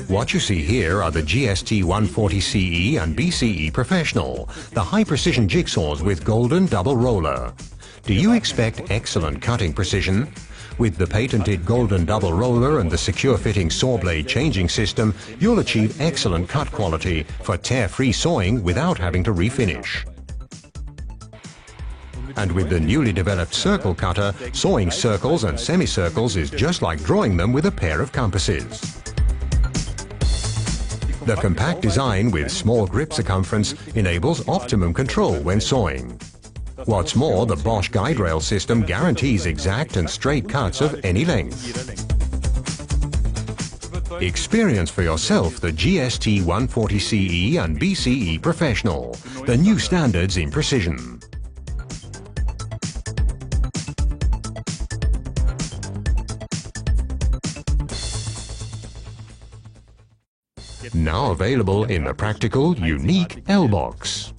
What you see here are the GST 140CE and BCE Professional, the high-precision jigsaws with golden double roller. Do you expect excellent cutting precision? With the patented golden double roller and the secure-fitting saw blade changing system, you'll achieve excellent cut quality for tear-free sawing without having to refinish. And with the newly developed circle cutter, sawing circles and semicircles is just like drawing them with a pair of compasses. The compact design with small grip circumference enables optimum control when sawing. What's more, the Bosch guide rail system guarantees exact and straight cuts of any length. Experience for yourself the GST 140CE and BCE Professional, the new standards in precision. Now available in the practical, unique L-Box.